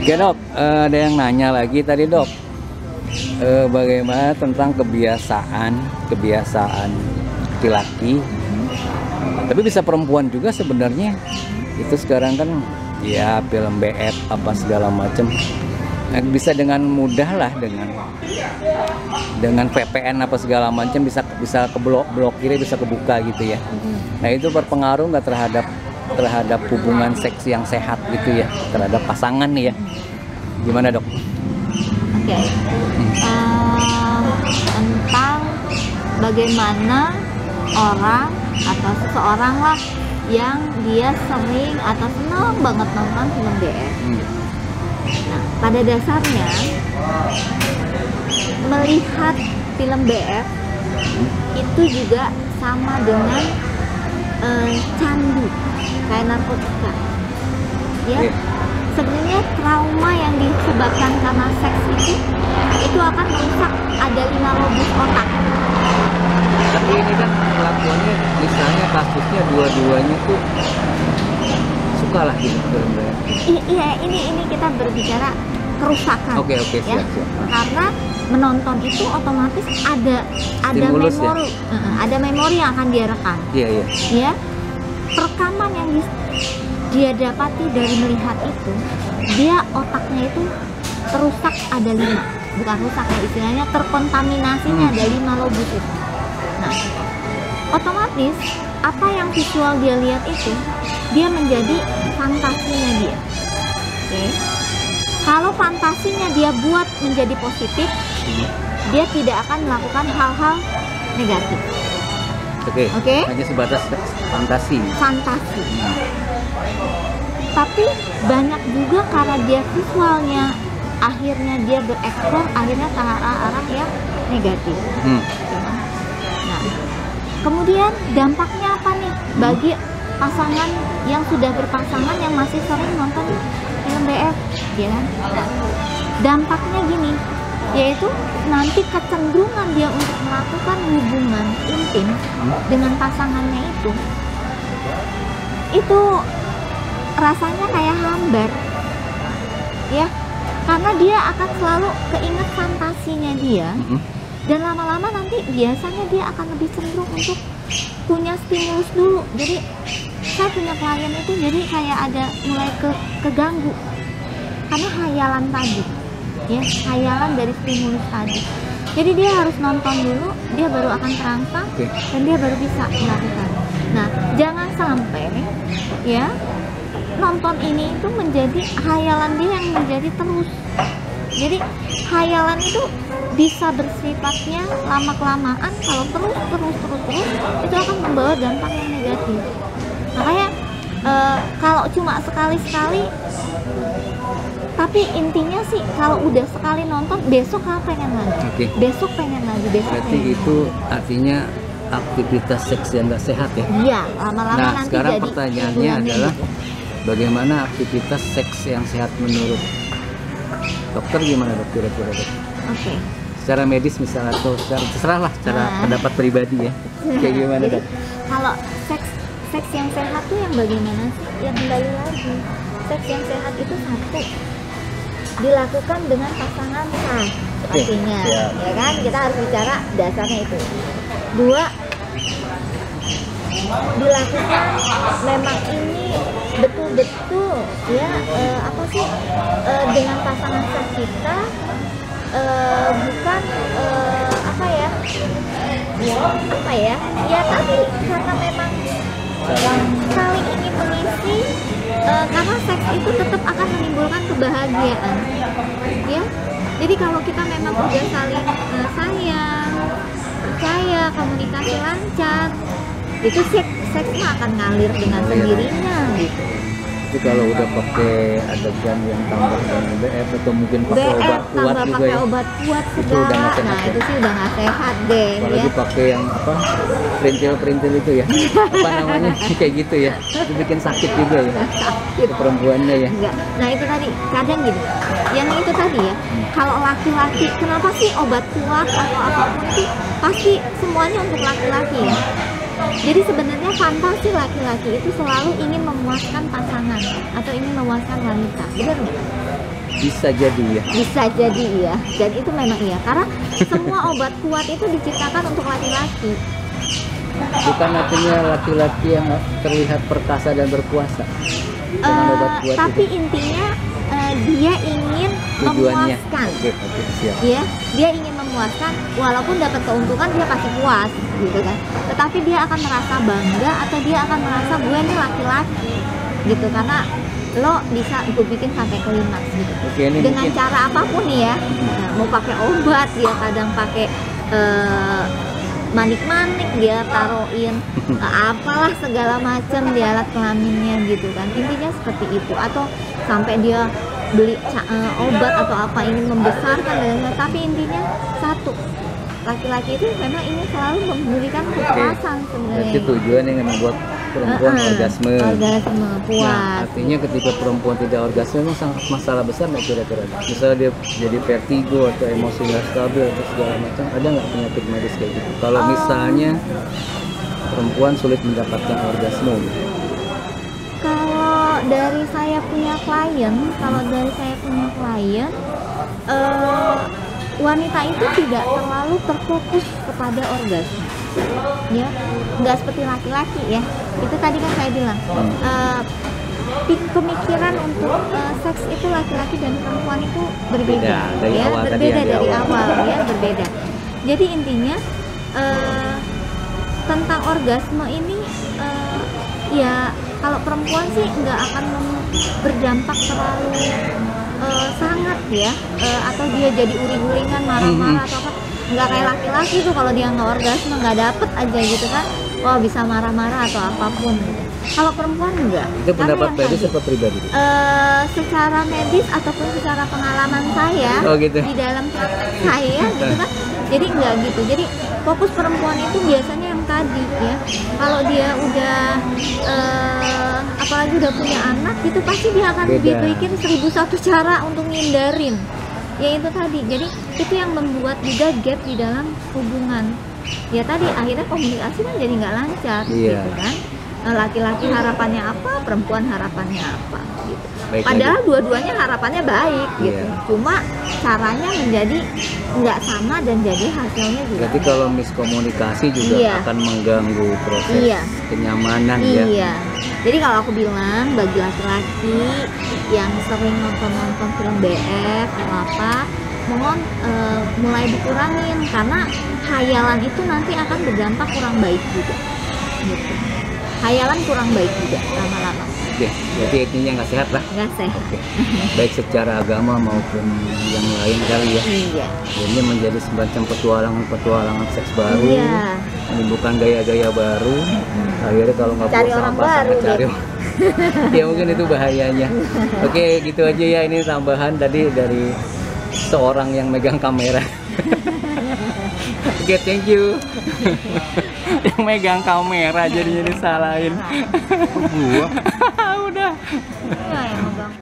Oke dok, ada yang nanya lagi tadi dok, bagaimana tentang kebiasaan laki-laki, tapi bisa perempuan juga sebenarnya. Itu sekarang kan ya film BF apa segala macam, bisa dengan mudah lah dengan VPN apa segala macam bisa blokir, bisa kebuka gitu ya. Nah itu berpengaruh nggak terhadap hubungan seks yang sehat gitu ya, terhadap pasangan nih ya, gimana dok? Oke. Tentang bagaimana orang atau seseorang lah yang dia sering atau senang banget nonton film BF. Nah, pada dasarnya melihat film BF itu juga sama dengan candu, kayak narkotika. Ya, sebenarnya trauma yang disebabkan karena seks itu akan merusak ada 5 lobus otak. Tapi ini kan kelakuannya, misalnya kasusnya dua-duanya tuh suka lah gitu film BF. Iya, ini kita berbicara kerusakan. Oke, ya. siap. Karena menonton itu otomatis ada Stimulus, memori, ya? Ada memori yang akan dia rekam. Iya. Ya, rekaman yang dia dapati dari melihat itu, dia otaknya itu terusak ada 5, bukan rusak ya, istilahnya terkontaminasinya ada 5 lobus itu. Nah, otomatis apa yang visual dia lihat itu dia menjadi fantasinya dia. Oke. Kalau fantasinya dia buat menjadi positif, dia tidak akan melakukan hal-hal negatif. Oke. Hanya sebatas fantasi. Tapi banyak juga karena dia visualnya akhirnya dia berekspor akhirnya ke arah yang negatif. Nah, kemudian dampaknya apa nih bagi pasangan yang sudah berpasangan yang masih sering nonton film BF, ya kan? Dampaknya gini, yaitu nanti kecenderungan dia untuk melakukan hubungan intim dengan pasangannya itu rasanya kayak hambar, ya, karena dia akan selalu keinget fantasinya dia, dan lama-lama nanti biasanya dia akan lebih cenderung untuk punya stimulus dulu. Jadi saya punya klien itu jadi kayak ada mulai keganggu karena hayalan tadi, ya, hayalan dari stimulus tadi. Jadi dia harus nonton dulu, dia baru akan terangsang, dan dia baru bisa melakukan. Nah, jangan sampai ya nonton ini itu menjadi hayalan dia yang menjadi terus. Jadi hayalan itu bisa bersifatnya lama-kelamaan, kalau terus itu akan membawa dampak yang negatif. Makanya kalau cuma sekali-sekali, tapi intinya sih kalau udah sekali nonton besok pengen lagi, besok Berarti itu artinya aktivitas seks yang nggak sehat ya? Iya, lama-lama Nah, nanti sekarang jadi pertanyaannya adalah bagaimana aktivitas seks yang sehat menurut dokter, gimana dok kira-kira dok? Oke. Secara medis misalnya atau terserah lah, secara pendapat pribadi ya. Kayak gimana dok? Kalau seks yang sehat tuh yang bagaimana sih? Ya kembali lagi, seks yang sehat itu satu, dilakukan dengan pasangan sah pastinya, ya kan? Kita harus bicara dasarnya itu. 2, dilakukan memang ini betul-betul ya dengan pasangan sah kita, bukan ya tapi karena memang saling ingin mengisi, karena seks itu tetap akan menimbulkan kebahagiaan, ya. Jadi kalau kita memang udah saling sayang, percaya, komunikasi lancar, itu seks akan ngalir dengan sendirinya gitu. Tapi kalau udah pakai adegan yang tambah dengan BF atau mungkin pakai obat kuat juga pakai ya, obat kuat itu udah segala, nggak sehat, nah itu sih udah nggak sehat deh. Apalagi pakai yang perintil itu ya, apa namanya kayak gitu ya, itu bikin sakit juga ya, itu perempuannya ya. Enggak. Nah itu tadi kadang gini, yang itu tadi ya, kalau laki-laki kenapa sih obat kuat atau apapun itu pasti semuanya untuk laki-laki ya. Jadi sebenarnya fantasi laki-laki itu selalu ingin memuaskan pasangan atau ingin memuaskan wanita, benar nggak? Bisa jadi ya. Bisa jadi ya, dan itu memang iya, karena semua obat kuat itu diciptakan untuk laki-laki. Bukan artinya laki-laki yang terlihat perkasa dan berkuasa dengan obat kuat Tapi itu. intinya dia ingin Tujuannya. memuaskan. Oke, siap. Ya, dia ingin memuaskan, walaupun dapat keuntungan dia pasti puas gitu kan. Tetapi dia akan merasa bangga atau dia akan merasa gue ini laki-laki gitu, karena lo bisa gue bikin sampai klimaks gitu. Oke, ini Dengan mungkin cara apapun nih ya. Nah, mau pakai obat, dia kadang pakai manik-manik, dia taruhin apalah segala macam di alat kelaminnya gitu kan. Intinya seperti itu, atau sampai dia beli obat atau apa ingin membesarkan dan tapi intinya satu, laki-laki itu memang ingin selalu memberikan kepuasan sebenarnya. Berarti tujuan yang membuat perempuan orgasme. Orgasme, puas. Nah, artinya ketika perempuan tidak orgasme memang sangat masalah besar nggak kira-kira? Misalnya dia jadi vertigo atau emosi nggak stabil atau segala macam, ada nggak penyakit medis kayak gitu? Kalau misalnya perempuan sulit mendapatkan orgasme gitu. Kalau dari saya punya klien, wanita itu tidak terlalu terfokus kepada orgasme, ya, nggak seperti laki-laki ya. Itu tadi kan saya bilang, pemikiran untuk seks itu laki-laki dan perempuan itu berbeda, Beda, dari ya, awal tadi berbeda yang di dari awal. awal, ya, berbeda. Jadi intinya tentang orgasme ini, ya kalau perempuan sih nggak akan berdampak terlalu sangat ya, atau dia jadi uring-uringan marah-marah atau apa, nggak kayak laki-laki tuh kalau dia nggak orgasme nggak dapet aja gitu kan, wah bisa marah-marah atau apapun gitu. Kalau perempuan enggak. Itu pendapat Karena yang medis tadi, atau pribadi? secara medis ataupun secara pengalaman saya Oh, gitu. di dalam praktek saya gitu kan, jadi enggak gitu. Jadi fokus perempuan itu biasanya yang tadi ya, kalau dia udah apalagi udah punya anak gitu, pasti dia akan Beda. bikin 1001 cara untuk ngindarin ya itu tadi. Jadi itu yang membuat juga gap di dalam hubungan ya, tadi akhirnya komunikasi kan jadi nggak lancar. Iya. Gitu kan. Laki-laki harapannya apa, perempuan harapannya apa gitu. Baik, Padahal dua-duanya harapannya baik gitu. Iya. Cuma caranya menjadi nggak sama dan jadi hasilnya juga. Berarti kalau miskomunikasi juga Iya. akan mengganggu proses Iya. kenyamanan ya. Iya. Jadi kalau aku bilang bagi laki-laki yang sering nonton film BF atau apa, mohon mulai dikurangin, karena hayalan itu nanti akan berdampak kurang baik juga. Gitu. Hayalan kurang baik juga lama-lama. Oke, berarti intinya nggak sehat lah. Nggak sehat. Oke. Baik secara agama maupun yang lain kali ya. Iya. Ini menjadi semacam petualangan seks baru. Iya. Menimbulkan gaya-gaya baru. Akhirnya kalau nggak Cari puas sama orang pasangan, baru cari deh. ya mungkin itu bahayanya. Oke, gitu aja ya, ini tambahan tadi dari seorang yang megang kamera. Oke, thank you. Yang megang kamera jadinya disalahin. Nah, Udah. iya yang megang.